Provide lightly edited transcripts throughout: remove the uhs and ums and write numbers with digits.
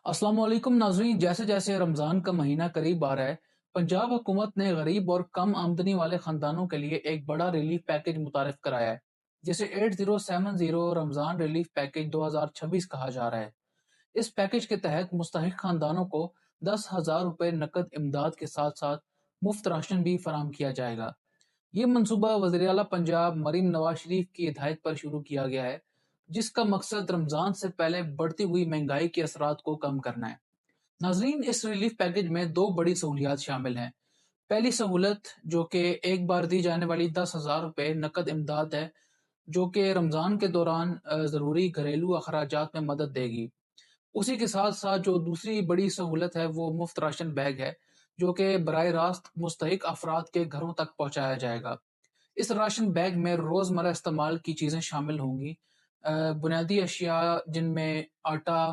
अस्सलाम वालेकुम नाजरीन। जैसे जैसे रमज़ान का महीना करीब आ रहा है, पंजाब हुकूमत ने गरीब और कम आमदनी वाले ख़ानदानों के लिए एक बड़ा रिलीफ पैकेज मुतारिफ कराया है, जिसे 8070 रमज़ान रिलीफ पैकेज 2026 कहा जा रहा है। इस पैकेज के तहत मुस्तहिक ख़ानदानों को 10,000 रुपये नकद इमदाद के साथ साथ मुफ्त राशन भी फराम किया जाएगा। ये मंसूबा वज़ीर आला पंजाब मरीम नवाज शरीफ की हिदायत पर शुरू किया गया है, जिसका मकसद रमज़ान से पहले बढ़ती हुई महंगाई के असरात को कम करना है। नाज़रीन, इस रिलीफ पैकेज में दो बड़ी सहूलियात शामिल हैं। पहली सहूलत, जो कि एक बार दी जाने वाली 10,000 रुपये नकद इमदाद है, जो कि रमज़ान के दौरान ज़रूरी घरेलू अखराजात में मदद देगी। उसी के साथ साथ जो दूसरी बड़ी सहूलत है वो मुफ्त राशन बैग है, जो कि बराह रास्त मुस्तहिक अफराद के घरों तक पहुँचाया जाएगा। इस राशन बैग में रोज़मर्रा इस्तेमाल की चीज़ें शामिल होंगी। बुनियादी अशिया जिनमें आटा,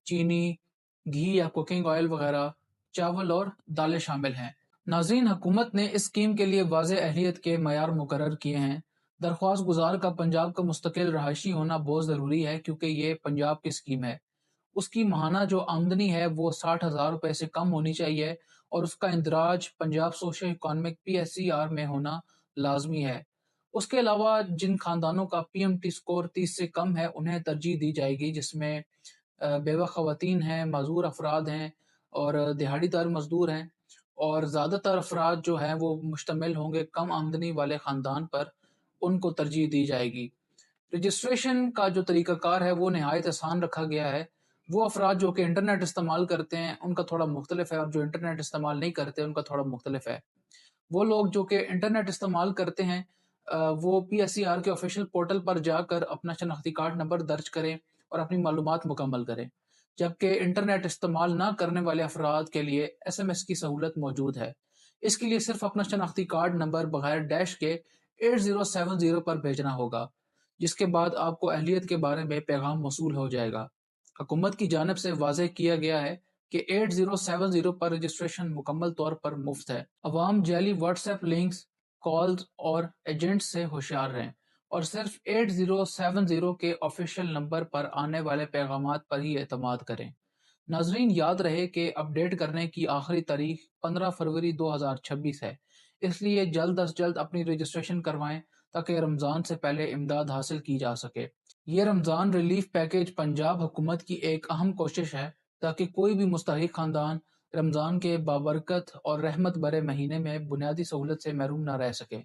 चीनी, घी या कुकिंग ऑयल वगैरह, चावल और दालें शामिल हैं। नाज़रीन, हुकूमत ने इस स्कीम के लिए वाज़ेह अहलियत के मयार मुकर्रर किए हैं। दरख्वास्त गुज़ार का पंजाब का मुस्तकिल रहायशी होना बहुत ज़रूरी है, क्योंकि ये पंजाब की स्कीम है। उसकी माहाना जो आमदनी है वो 60,000 रुपये से कम होनी चाहिए और उसका इंदराज पंजाब सोशल इकोनॉमिक PSER में होना लाजमी है। उसके अलावा जिन खानदानों का PMT स्कोर 30 से कम है उन्हें तरजीह दी जाएगी, जिसमें बेवा खवातीन हैं, माजूर अफराद हैं और दिहाड़ीदार मजदूर हैं। और ज़्यादातर अफराद जो हैं वो मुश्तमिल होंगे कम आमदनी वाले ख़ानदान पर, उनको तरजीह दी जाएगी। रजिस्ट्रेशन का जो तरीक़ाकार है वो नहायत आसान रखा गया है। वो अफ़राद जो कि इंटरनेट इस्तेमाल करते हैं उनका थोड़ा मुख्तलिफ है, और जो इंटरनेट इस्तेमाल नहीं करते उनका थोड़ा मुख्तलिफ है। वो लोग जो कि इंटरनेट इस्तेमाल करते हैं, वो PSER के ऑफ़िशियल पोर्टल पर जाकर अपना शनाख्ती कार्ड नंबर दर्ज करें और अपनी मालूमात मुकम्मल करें। जबकि इंटरनेट इस्तेमाल ना करने वाले अफ़राद के लिए SMS की सहूलत मौजूद है। इसके लिए सिर्फ़ अपना शनाख्ती कार्ड नंबर बगैर डैश के 8070 पर भेजना होगा, जिसके बाद आपको अहलियत के बारे में पैगाम मौसूल हो जाएगा। हुकूमत की जानिब से वाज़ेह किया गया है कि 8070 पर रजिस्ट्रेशन मुकम्मल तौर पर मुफ्त है। अवाम जाली व्हाट्सएप लिंक्स, कॉल्स और एजेंट्स से होशियार रहें और सिर्फ 8070 के ऑफिशियल नंबर पर आने वाले पैगामात पर ही एतमाद करें। नाजरीन, याद रहे कि अपडेट करने की आखिरी तारीख 15 फरवरी 2026 है, इसलिए जल्द अज जल्द अपनी रजिस्ट्रेशन करवाएं ताकि रमज़ान से पहले इमदाद हासिल की जा सके। ये रमज़ान रिलीफ पैकेज पंजाब हुकूमत की एक अहम कोशिश है ताकि कोई भी मुस्तहिक ख़ानदान रमज़ान के बाबरकत और रहमत भरे महीने में बुनियादी सहूलत से महरूम न रह सके।